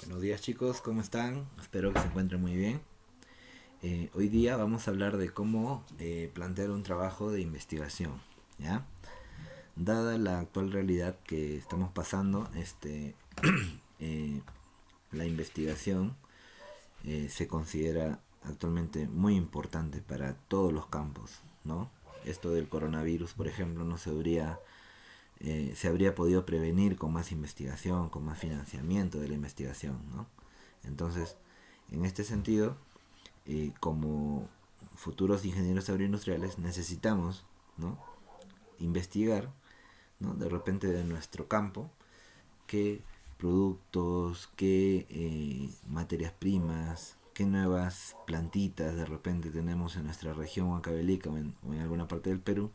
Buenos días chicos, ¿cómo están? Espero que se encuentren muy bien. Hoy día vamos a hablar de cómo plantear un trabajo de investigación, ¿ya? Dada la actual realidad que estamos pasando, eh, la investigación se considera actualmente muy importante para todos los campos, ¿no? Esto del coronavirus, por ejemplo, no se habría podido prevenir con más investigación, con más financiamiento de la investigación, ¿no? Entonces, en este sentido, como futuros ingenieros agroindustriales necesitamos, ¿no?, investigar, ¿no?, de repente de nuestro campo qué productos, qué materias primas, qué nuevas plantitas de repente tenemos en nuestra región Huancavelica o en alguna parte del Perú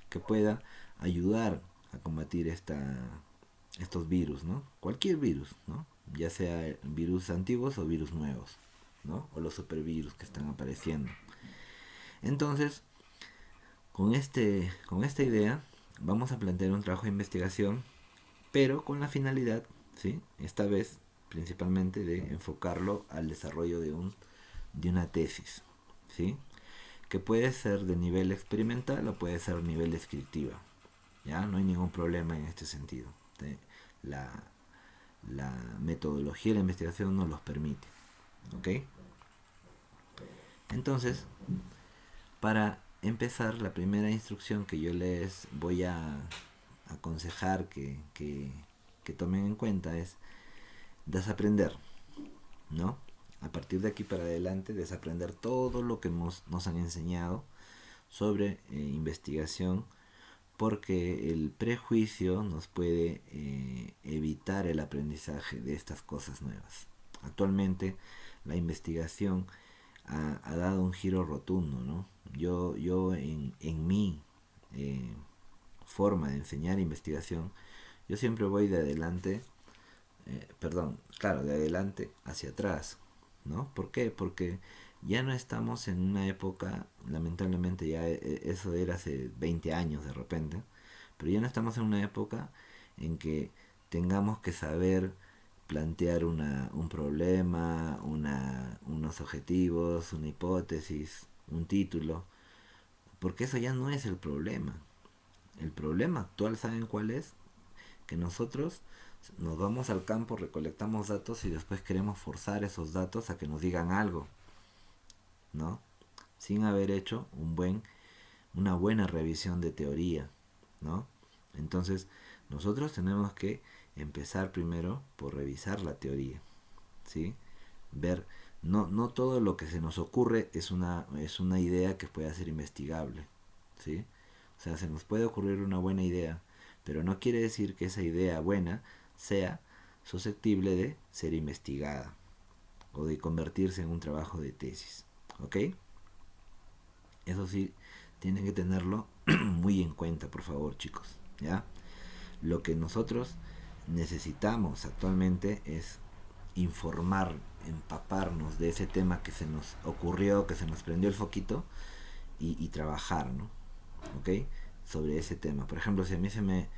que pueda ayudar a combatir estos virus, ¿no? Cualquier virus, ¿no? Ya sea virus antiguos o virus nuevos, ¿no? O los supervirus que están apareciendo. Entonces, con esta idea, vamos a plantear un trabajo de investigación, pero con la finalidad, ¿sí?, esta vez principalmente de enfocarlo al desarrollo de una tesis, ¿sí?, que puede ser de nivel experimental o puede ser de nivel descriptiva. ¿Ya? No hay ningún problema en este sentido. ¿Sí? La, la metodología de la investigación nos los permite. ¿Ok? Entonces, para empezar, la primera instrucción que yo les voy a aconsejar que tomen en cuenta es desaprender, ¿no? A partir de aquí para adelante, desaprender todo lo que nos han enseñado sobre investigación, porque el prejuicio nos puede evitar el aprendizaje de estas cosas nuevas. Actualmente la investigación ha dado un giro rotundo, ¿no? Yo en mi eh, forma de enseñar investigación, yo siempre voy de adelante, de adelante hacia atrás, ¿no? ¿Por qué? Porque ya no estamos en una época, lamentablemente ya eso era hace 20 años de repente, pero ya no estamos en una época en que tengamos que saber plantear un problema, unos objetivos, una hipótesis, un título, porque eso ya no es el problema. El problema actual, ¿saben cuál es? Que nosotros nos vamos al campo, recolectamos datos y después queremos forzar esos datos a que nos digan algo, ¿no? Sin haber hecho una buena revisión de teoría, ¿no? Entonces, nosotros tenemos que empezar primero por revisar la teoría, ¿sí? Ver, no todo lo que se nos ocurre es una idea que pueda ser investigable, ¿sí? O sea, se nos puede ocurrir una buena idea, pero no quiere decir que esa idea buena sea susceptible de ser investigada o de convertirse en un trabajo de tesis, ¿ok? Eso sí, tienen que tenerlo muy en cuenta, por favor, chicos, ¿ya? Lo que nosotros necesitamos actualmente es informar, empaparnos de ese tema que se nos ocurrió, que se nos prendió el foquito y trabajar, ¿no? ¿Ok? Sobre ese tema. Por ejemplo, si a mí se me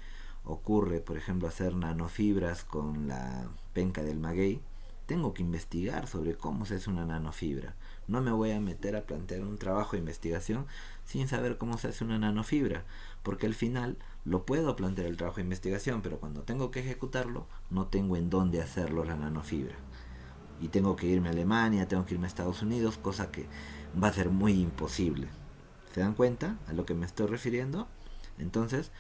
ocurre, por ejemplo, hacer nanofibras con la penca del maguey, tengo que investigar sobre cómo se hace una nanofibra. No me voy a meter a plantear un trabajo de investigación sin saber cómo se hace una nanofibra, porque al final lo puedo plantear el trabajo de investigación, pero cuando tengo que ejecutarlo, no tengo en dónde hacerlo la nanofibra. Y tengo que irme a Alemania, tengo que irme a Estados Unidos, cosa que va a ser muy imposible. ¿Se dan cuenta a lo que me estoy refiriendo? Entonces,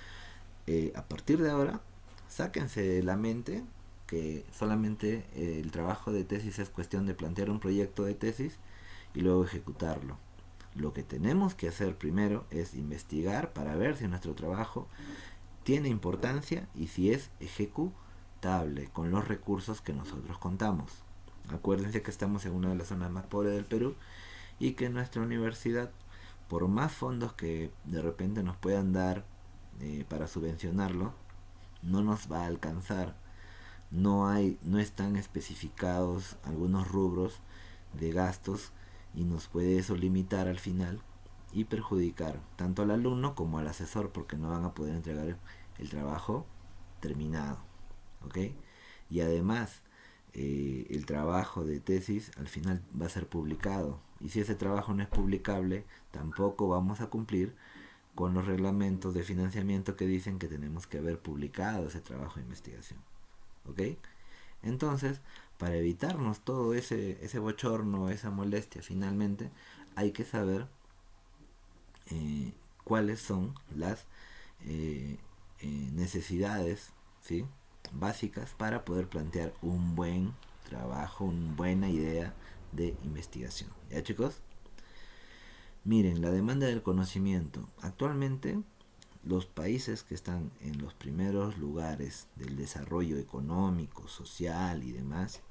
a partir de ahora, sáquense de la mente que solamente el trabajo de tesis es cuestión de plantear un proyecto de tesis y luego ejecutarlo. Lo que tenemos que hacer primero es investigar para ver si nuestro trabajo tiene importancia y si es ejecutable con los recursos que nosotros contamos. Acuérdense que estamos en una de las zonas más pobres del Perú y que nuestra universidad, por más fondos que de repente nos puedan dar para subvencionarlo, no nos va a alcanzar. No están especificados algunos rubros de gastos y nos puede eso limitar al final y perjudicar tanto al alumno como al asesor, porque no van a poder entregar el trabajo terminado, ¿ok? Y además, el trabajo de tesis al final va a ser publicado. Y si ese trabajo no es publicable, tampoco vamos a cumplir con los reglamentos de financiamiento que dicen que tenemos que haber publicado ese trabajo de investigación. ¿Ok? Entonces, para evitarnos todo ese bochorno, esa molestia, finalmente hay que saber cuáles son las eh, necesidades, ¿sí?, básicas para poder plantear un buen trabajo, una buena idea de investigación. ¿Ya, chicos? Miren, la demanda del conocimiento. Actualmente, los países que están en los primeros lugares del desarrollo económico, social y demás,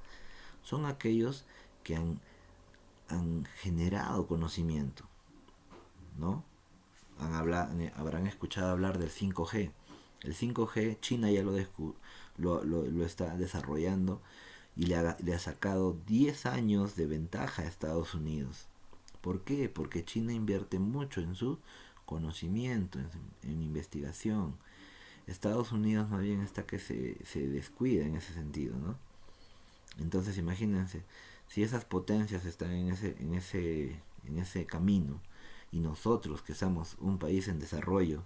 son aquellos que han generado conocimiento, ¿no? Habrán escuchado hablar del 5G. El 5G, China ya lo está desarrollando y le ha sacado 10 años de ventaja a Estados Unidos. ¿Por qué? Porque China invierte mucho en su conocimiento, en investigación. Estados Unidos más bien está que se descuida en ese sentido, ¿no? Entonces imagínense, si esas potencias están en ese camino y nosotros que somos un país en desarrollo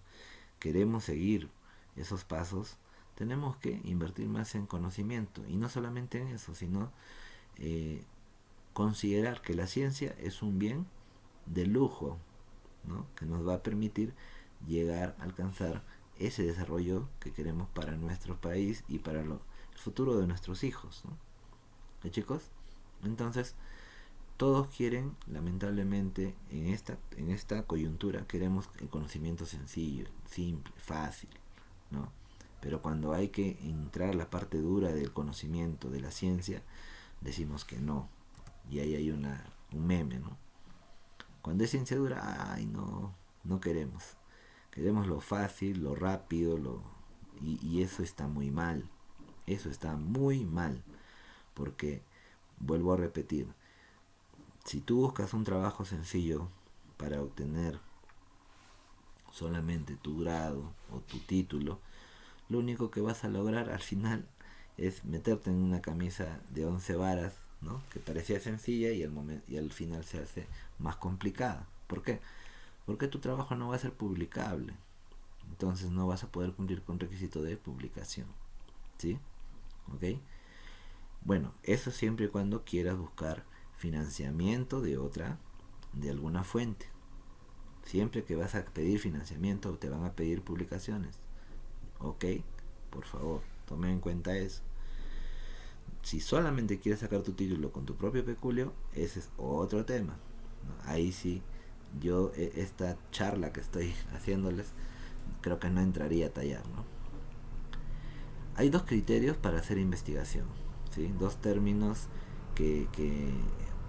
queremos seguir esos pasos, tenemos que invertir más en conocimiento y no solamente en eso, sino considerar que la ciencia es un bien de lujo, ¿no?, que nos va a permitir llegar a alcanzar ese desarrollo que queremos para nuestro país y para el futuro de nuestros hijos, ¿no? ¿Eh, chicos? Entonces, todos quieren, lamentablemente, en esta coyuntura, queremos el conocimiento sencillo, simple, fácil, ¿no? Pero cuando hay que entrar a la parte dura del conocimiento, de la ciencia, decimos que no. Y ahí hay un meme, ¿no? Cuando es ciencia dura, ay, no, no queremos. Queremos lo fácil, lo rápido, y eso está muy mal. Eso está muy mal. Porque, vuelvo a repetir, si tú buscas un trabajo sencillo para obtener solamente tu grado o tu título, lo único que vas a lograr al final es meterte en una camisa de 11 varas, ¿no?, que parecía sencilla y al final se hace más complicada. ¿Por qué? Porque tu trabajo no va a ser publicable. Entonces no vas a poder cumplir con requisito de publicación. ¿Sí? ¿Ok? Bueno, eso siempre y cuando quieras buscar financiamiento de alguna fuente. Siempre que vas a pedir financiamiento te van a pedir publicaciones. ¿Ok? Por favor, tomen en cuenta eso. Si solamente quieres sacar tu título con tu propio peculio, ese es otro tema, ¿no? Ahí sí, yo esta charla que estoy haciéndoles, creo que no entraría a tallar, ¿no? Hay dos criterios para hacer investigación, ¿sí? Dos términos que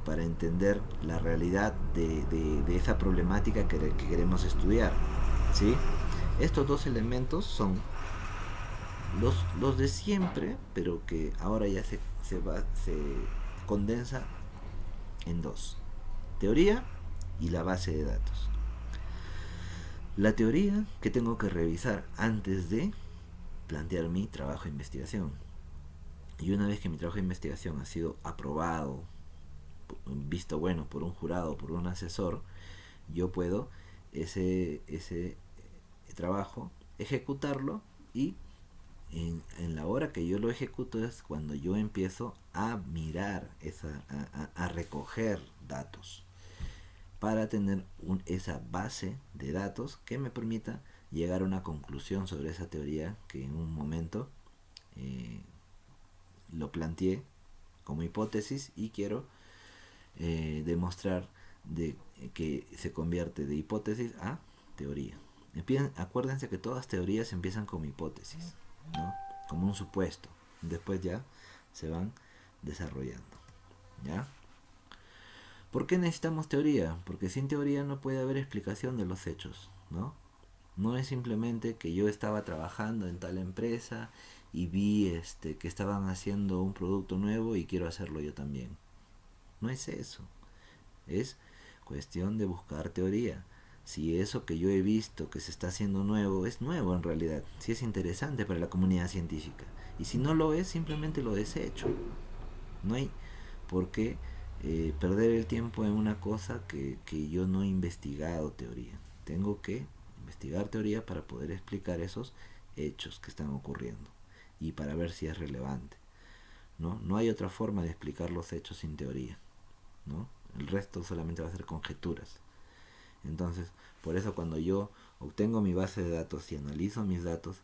para entender la realidad de esa problemática que queremos estudiar, ¿sí? Estos dos elementos son los de siempre, pero que ahora ya se condensa en dos: teoría y la base de datos. La teoría que tengo que revisar antes de plantear mi trabajo de investigación. Y una vez que mi trabajo de investigación ha sido aprobado, visto bueno por un jurado, por un asesor, yo puedo ese trabajo ejecutarlo, y en la hora que yo lo ejecuto es cuando yo empiezo a mirar, a recoger datos para tener esa base de datos que me permita llegar a una conclusión sobre esa teoría que en un momento lo planteé como hipótesis y quiero demostrar que se convierte de hipótesis a teoría. Acuérdense que todas teorías empiezan como hipótesis, ¿no?, como un supuesto. Después ya se van desarrollando, ¿ya? ¿Por qué necesitamos teoría? Porque sin teoría no puede haber explicación de los hechos, ¿no? No es simplemente que yo estaba trabajando en tal empresa y vi que estaban haciendo un producto nuevo y quiero hacerlo yo también. No es eso. Es cuestión de buscar teoría. Si eso que yo he visto que se está haciendo nuevo es nuevo en realidad, si es interesante para la comunidad científica. Y si no lo es, simplemente lo desecho. No hay por qué perder el tiempo en una cosa que yo no he investigado teoría. Tengo que investigar teoría para poder explicar esos hechos que están ocurriendo y para ver si es relevante. No hay otra forma de explicar los hechos sin teoría, ¿no? El resto solamente va a ser conjeturas. Entonces, por eso cuando yo obtengo mi base de datos y analizo mis datos,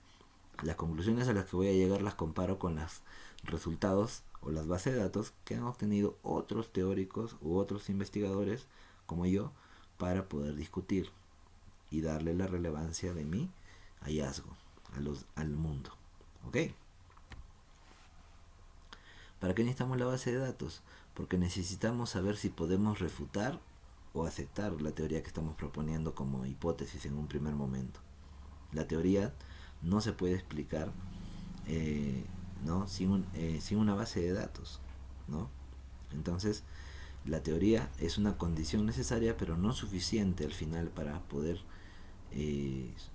las conclusiones a las que voy a llegar las comparo con los resultados o las bases de datos que han obtenido otros teóricos u otros investigadores como yo para poder discutir y darle la relevancia de mi hallazgo al mundo. ¿Ok? ¿Para qué necesitamos la base de datos? Porque necesitamos saber si podemos refutar o aceptar la teoría que estamos proponiendo como hipótesis en un primer momento. La teoría no se puede explicar ¿no? sin una base de datos, ¿no? Entonces, la teoría es una condición necesaria, pero no suficiente al final para poder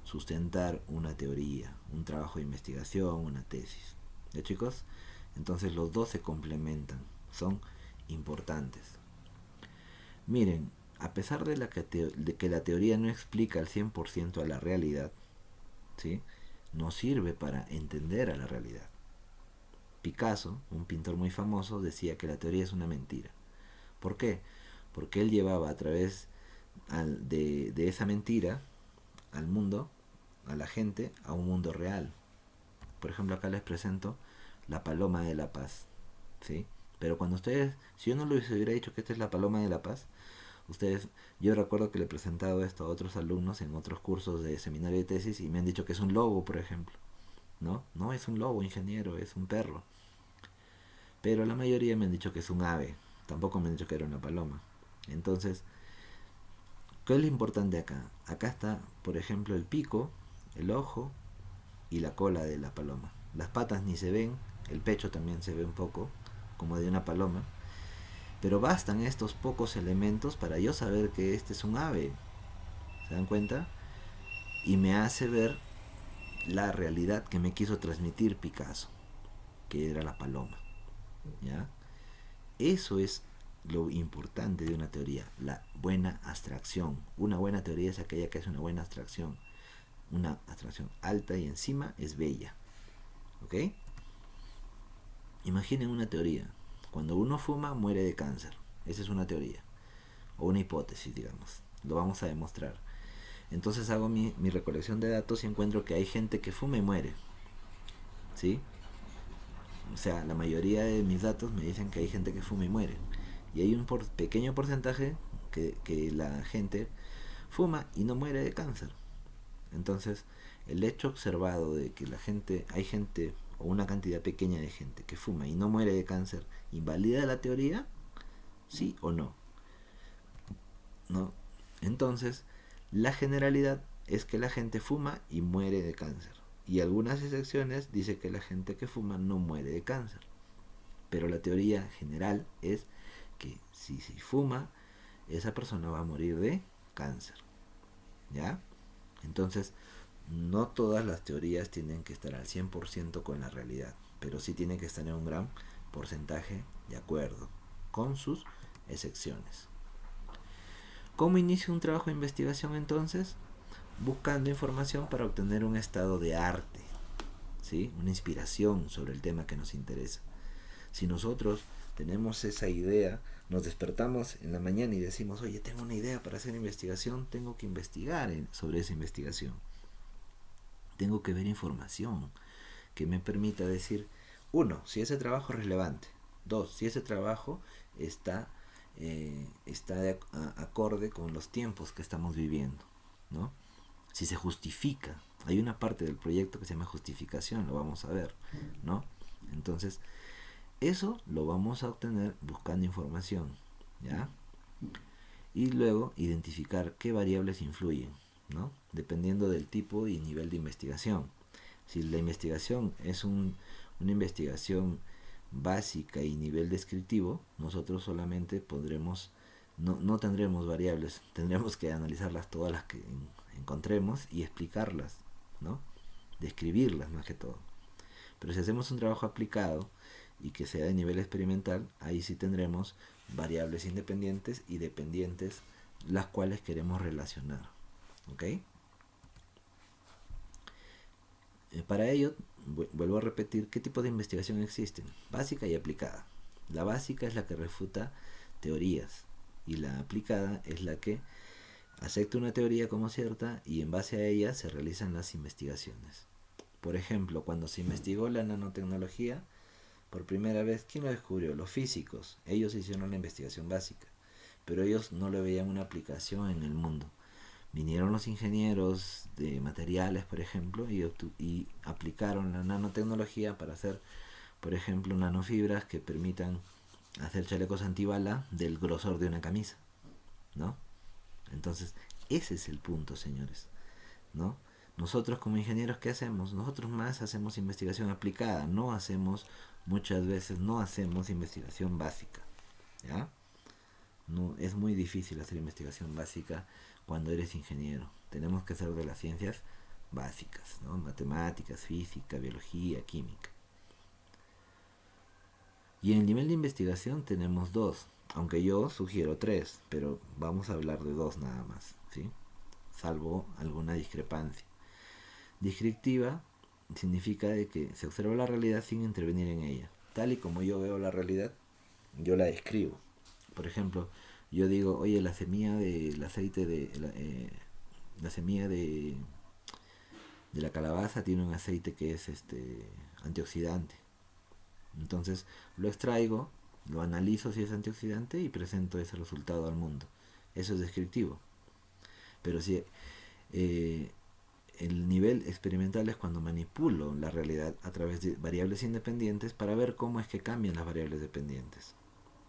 sustentar una teoría, un trabajo de investigación, una tesis. ¿Ya, chicos? Entonces los dos se complementan, son importantes. Miren, a pesar de que la teoría no explica al 100% a la realidad, ¿sí? Nos sirve para entender a la realidad. Picasso, un pintor muy famoso, decía que la teoría es una mentira. ¿Por qué? Porque él llevaba a través de esa mentira al mundo, a la gente, a un mundo real. Por ejemplo, acá les presento la paloma de la paz, ¿sí? Pero cuando ustedes, si yo no les hubiera dicho que esta es la paloma de la paz, ustedes, yo recuerdo que le he presentado esto a otros alumnos en otros cursos de seminario de tesis y me han dicho que es un lobo, por ejemplo. No es un lobo, ingeniero, es un perro. Pero la mayoría me han dicho que es un ave, tampoco me han dicho que era una paloma. Entonces, ¿qué es lo importante acá? Acá está, por ejemplo, el pico, el ojo y la cola de la paloma. Las patas ni se ven, el pecho también se ve un poco, como de una paloma. Pero bastan estos pocos elementos para yo saber que este es un ave. ¿Se dan cuenta? Y me hace ver la realidad que me quiso transmitir Picasso, que era la paloma. ¿Ya? Eso es lo importante de una teoría, la buena abstracción. Una buena teoría es aquella que es una buena abstracción. Una abstracción alta y encima es bella. ¿Ok? Imaginen una teoría. Cuando uno fuma, muere de cáncer. Esa es una teoría. O una hipótesis, digamos. Lo vamos a demostrar. Entonces hago mi recolección de datos y encuentro que hay gente que fuma y muere. ¿Sí? O sea, la mayoría de mis datos me dicen que hay gente que fuma y muere. Y hay un pequeño porcentaje que la gente fuma y no muere de cáncer. Entonces, el hecho observado de que hay gente o una cantidad pequeña de gente que fuma y no muere de cáncer, ¿invalida la teoría? ¿Sí o no? ¿No? Entonces, la generalidad es que la gente fuma y muere de cáncer. Y algunas excepciones dice que la gente que fuma no muere de cáncer. Pero la teoría general es que si fuma, esa persona va a morir de cáncer. ¿Ya? Entonces, no todas las teorías tienen que estar al 100% con la realidad, pero sí tienen que estar en un gran porcentaje de acuerdo, con sus excepciones. ¿Cómo inicio un trabajo de investigación entonces? Buscando información para obtener un estado de arte, ¿sí? Una inspiración sobre el tema que nos interesa. Si nosotros tenemos esa idea, nos despertamos en la mañana y decimos, oye, tengo una idea para hacer investigación, tengo que investigar sobre esa investigación. Tengo que ver información que me permita decir, uno, si ese trabajo es relevante. Dos, si ese trabajo está acorde con los tiempos que estamos viviendo, ¿no? Si se justifica. Hay una parte del proyecto que se llama justificación, lo vamos a ver, ¿no? Entonces, eso lo vamos a obtener buscando información, ¿ya? Y luego identificar qué variables influyen, ¿no? Dependiendo del tipo y nivel de investigación. Si la investigación es una investigación básica y nivel descriptivo, nosotros solamente no tendremos variables, tendremos que analizarlas todas las que encontremos y explicarlas, ¿no? Describirlas más que todo. Pero si hacemos un trabajo aplicado, y que sea de nivel experimental, ahí sí tendremos variables independientes y dependientes, las cuales queremos relacionar. ¿Ok? Para ello, vuelvo a repetir, ¿qué tipo de investigación existen? Básica y aplicada. La básica es la que refuta teorías y la aplicada es la que acepta una teoría como cierta y en base a ella se realizan las investigaciones. Por ejemplo, cuando se investigó la nanotecnología, por primera vez, ¿quién lo descubrió? Los físicos. Ellos hicieron la investigación básica, pero ellos no le veían una aplicación en el mundo. Vinieron los ingenieros de materiales, por ejemplo, y aplicaron la nanotecnología para hacer, por ejemplo, nanofibras que permitan hacer chalecos antibala del grosor de una camisa, ¿no? Entonces, ese es el punto, señores, ¿no? Nosotros como ingenieros, ¿qué hacemos? Nosotros más hacemos investigación aplicada, muchas veces no hacemos investigación básica, ¿ya? No, es muy difícil hacer investigación básica cuando eres ingeniero. Tenemos que hacer de las ciencias básicas, ¿no? Matemáticas, física, biología, química. Y en el nivel de investigación tenemos dos, aunque yo sugiero tres, pero vamos a hablar de dos nada más, ¿sí? Salvo alguna discrepancia. Descriptiva significa de que se observa la realidad sin intervenir en ella. Tal y como yo veo la realidad, yo la describo. Por ejemplo, yo digo, oye, la semilla del aceite la semilla de la calabaza tiene un aceite que es antioxidante. Entonces lo extraigo, lo analizo si es antioxidante y presento ese resultado al mundo. Eso es descriptivo. Pero si el nivel experimental es cuando manipulo la realidad a través de variables independientes para ver cómo es que cambian las variables dependientes.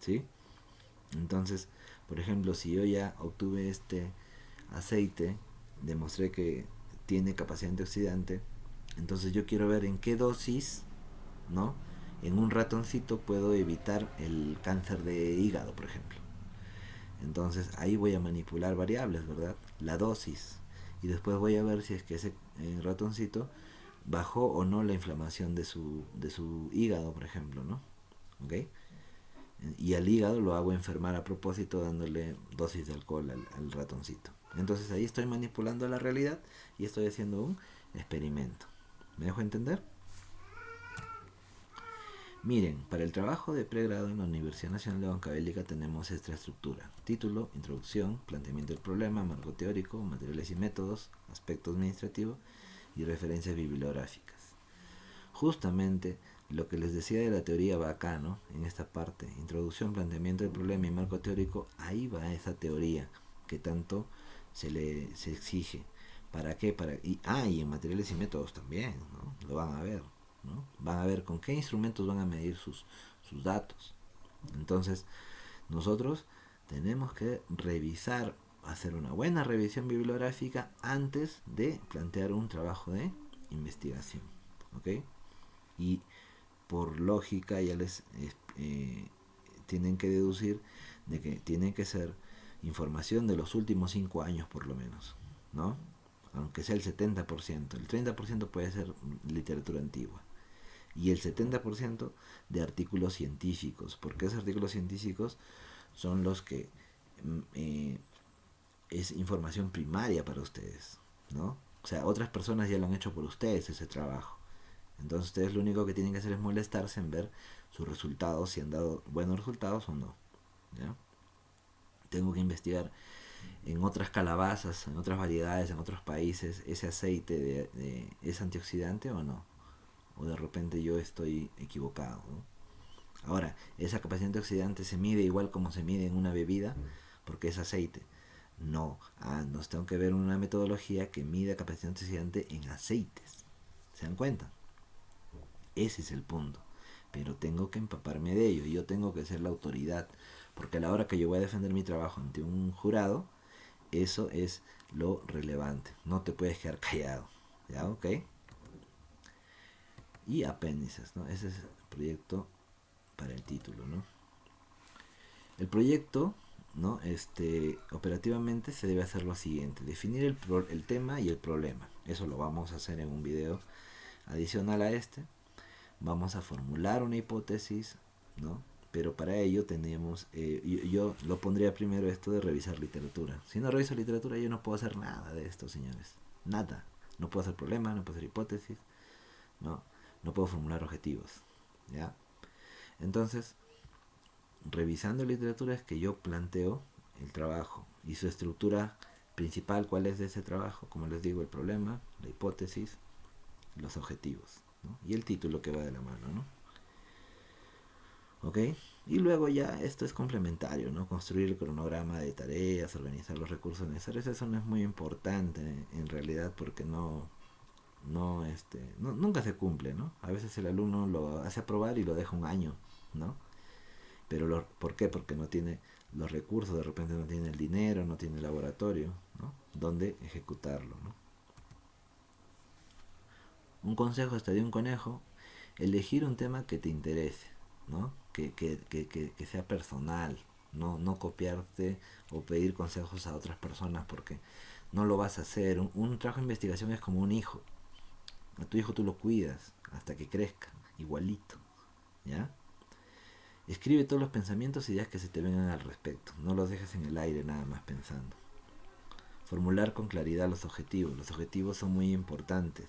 ¿Sí? Entonces, por ejemplo, si yo ya obtuve este aceite, demostré que tiene capacidad antioxidante, entonces yo quiero ver en qué dosis, ¿no? En un ratoncito puedo evitar el cáncer de hígado, por ejemplo. Entonces ahí voy a manipular variables, ¿verdad? La dosis. Y después voy a ver si es que ese ratoncito bajó o no la inflamación de su hígado, por ejemplo, ¿no? ¿Ok? Y al hígado lo hago enfermar a propósito dándole dosis de alcohol al ratoncito. Entonces ahí estoy manipulando la realidad y estoy haciendo un experimento. ¿Me dejo entender? Miren, para el trabajo de pregrado en la Universidad Nacional de Huancavelica tenemos esta estructura: título, introducción, planteamiento del problema, marco teórico, materiales y métodos, aspecto administrativo y referencias bibliográficas. Justamente lo que les decía de la teoría va acá, ¿no? En esta parte, introducción, planteamiento del problema y marco teórico, ahí va esa teoría que tanto se exige. ¿Para qué? Y en materiales y métodos también, ¿no? Lo van a ver, ¿no? Van a ver con qué instrumentos van a medir sus datos. Entonces, nosotros tenemos que hacer una buena revisión bibliográfica antes de plantear un trabajo de investigación, ¿ok? Y por lógica ya les tienen que deducir de que tiene que ser información de los últimos 5 años por lo menos, ¿no? Aunque sea el 70%, el 30% puede ser literatura antigua y el 70% de artículos científicos, porque esos artículos científicos son los que es información primaria para ustedes, ¿no? O sea, otras personas ya lo han hecho por ustedes ese trabajo. Entonces ustedes lo único que tienen que hacer es molestarse en ver sus resultados, si han dado buenos resultados o no, ¿ya? Tengo que investigar en otras calabazas, en otras variedades, en otros países, ese aceite es antioxidante o no. O de repente yo estoy equivocado, ¿no? Ahora, esa capacidad antioxidante se mide igual como se mide en una bebida, porque es aceite. No, nos tengo que ver una metodología que mida capacidad antioxidante en aceites. ¿Se dan cuenta? Ese es el punto. Pero tengo que empaparme de ello. Yo tengo que ser la autoridad. Porque a la hora que yo voy a defender mi trabajo ante un jurado, eso es lo relevante. No te puedes quedar callado. ¿Ya? ¿Ok? Y apéndices, ¿no? Ese es el proyecto para el título, ¿no? El proyecto, ¿no? Operativamente se debe hacer lo siguiente: definir el tema y el problema. Eso lo vamos a hacer en un video adicional a este. vamos a formular una hipótesis, ¿no? Pero para ello tenemos, yo lo pondría primero esto de revisar literatura. Si no reviso literatura yo no puedo hacer nada de esto, señores. Nada. No puedo hacer problemas, no puedo hacer hipótesis, ¿no? No puedo formular objetivos, ¿ya? Entonces, revisando literatura es que yo planteo el trabajo y su estructura principal. ¿Cuál es de ese trabajo? Como les digo, el problema, la hipótesis, los objetivos, ¿no? Y el título que va de la mano, ¿no? ¿Ok? Y luego ya esto es complementario, ¿no? Construir el cronograma de tareas, organizar los recursos necesarios. Eso no es muy importante en realidad, porque nunca se cumple, ¿no? A veces el alumno lo hace aprobar y lo deja un año, ¿no? Pero ¿por qué? Porque no tiene los recursos, de repente no tiene el dinero, no tiene el laboratorio, ¿no? Donde ejecutarlo, ¿no? Un consejo hasta de un conejo: elegir un tema que te interese, ¿no? Que sea personal, no copiarte o pedir consejos a otras personas, porque no lo vas a hacer. Un trabajo de investigación es como un hijo. A tu hijo tú lo cuidas hasta que crezca, igualito, ¿ya? Escribe todos los pensamientos y ideas que se te vengan al respecto. No los dejes en el aire nada más pensando. Formular con claridad los objetivos. Los objetivos son muy importantes.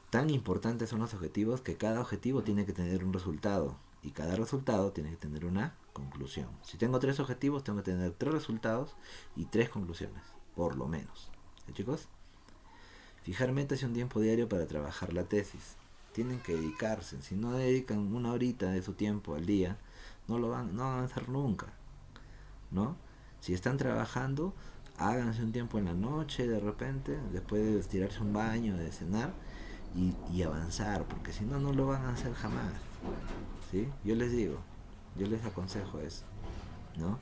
Tan importantes son los objetivos que cada objetivo tiene que tener un resultado. Y cada resultado tiene que tener una conclusión. Si tengo 3 objetivos, tengo que tener 3 resultados y 3 conclusiones. Por lo menos. ¿Sí, chicos? Fijar metas y un tiempo diario para trabajar la tesis. Tienen que dedicarse. Si no dedican una horita de su tiempo al día, no van a avanzar nunca, ¿no? Si están trabajando, háganse un tiempo en la noche de repente, después de tirarse un baño, de cenar, y avanzar, porque si no, no lo van a hacer jamás, ¿sí? Yo les digo, yo les aconsejo eso, ¿no?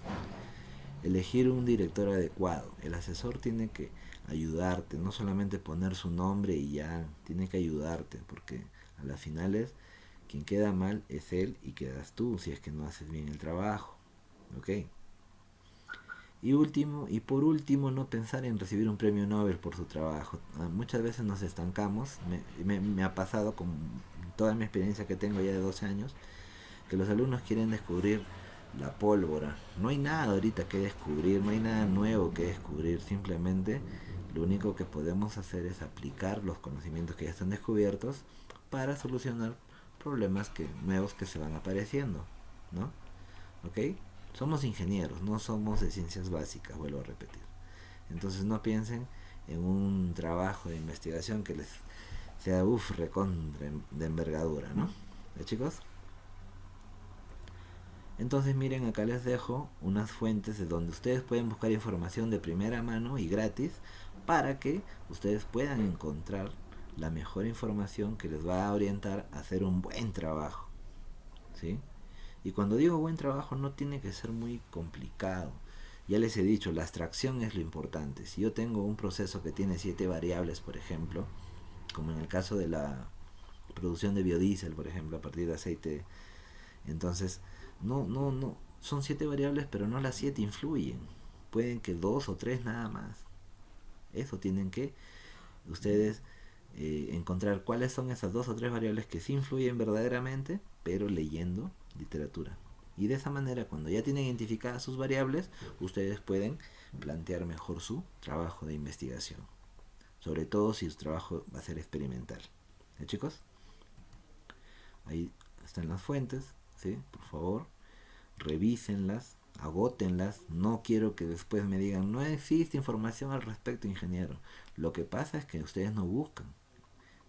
Elegir un director adecuado. El asesor tiene que ayudarte, no solamente poner su nombre y ya, tiene que ayudarte, porque a las finales quien queda mal es él y quedas tú si es que no haces bien el trabajo, ¿ok? Y por último, no pensar en recibir un premio Nobel por su trabajo. Muchas veces nos estancamos. Me ha pasado con toda mi experiencia que tengo ya de 12 años, que los alumnos quieren descubrir la pólvora. No hay nada ahorita que descubrir, no hay nada nuevo que descubrir. Simplemente lo único que podemos hacer es aplicar los conocimientos que ya están descubiertos para solucionar problemas nuevos que se van apareciendo, ¿no? ¿Ok? Somos ingenieros, no somos de ciencias básicas, vuelvo a repetir. Entonces no piensen en un trabajo de investigación que les sea recontra de envergadura, ¿no? ¿Eh, chicos? Entonces miren, acá les dejo unas fuentes de donde ustedes pueden buscar información de primera mano y gratis, para que ustedes puedan encontrar la mejor información que les va a orientar a hacer un buen trabajo, ¿sí? Y cuando digo buen trabajo, no tiene que ser muy complicado. Ya les he dicho, la abstracción es lo importante. Si yo tengo un proceso que tiene 7 variables, por ejemplo, como en el caso de la producción de biodiesel, por ejemplo, a partir de aceite, entonces no, son 7 variables, pero no las 7 influyen. Pueden que 2 o 3 nada más. Eso tienen que ustedes encontrar cuáles son esas 2 o 3 variables que sí influyen verdaderamente, pero leyendo literatura. Y de esa manera, cuando ya tienen identificadas sus variables, ustedes pueden plantear mejor su trabajo de investigación. Sobre todo si su trabajo va a ser experimental. ¿Eh, chicos? Ahí están las fuentes, ¿sí? Por favor, revísenlas, agótenlas. No quiero que después me digan, no existe información al respecto, ingeniero. Lo que pasa es que ustedes no buscan.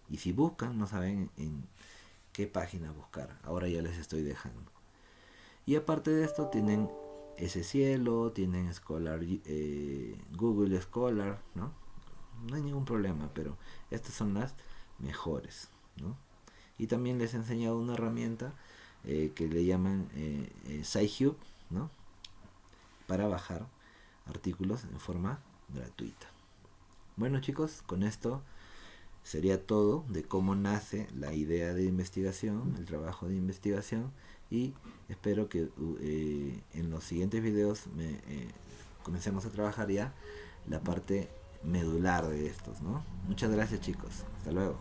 Y si buscan, no saben en qué página buscar. Ahora ya les estoy dejando. Y aparte de esto, tienen ese cielo, tienen Scholar, Google Scholar, ¿no? No hay ningún problema, pero estas son las mejores, ¿no? Y también les he enseñado una herramienta que le llaman SciHub, ¿no? Para bajar artículos en forma gratuita. Bueno, chicos, con esto sería todo de cómo nace la idea de investigación, el trabajo de investigación, y espero que en los siguientes videos comencemos a trabajar ya la parte medular de estos, ¿no? Muchas gracias, chicos. Hasta luego.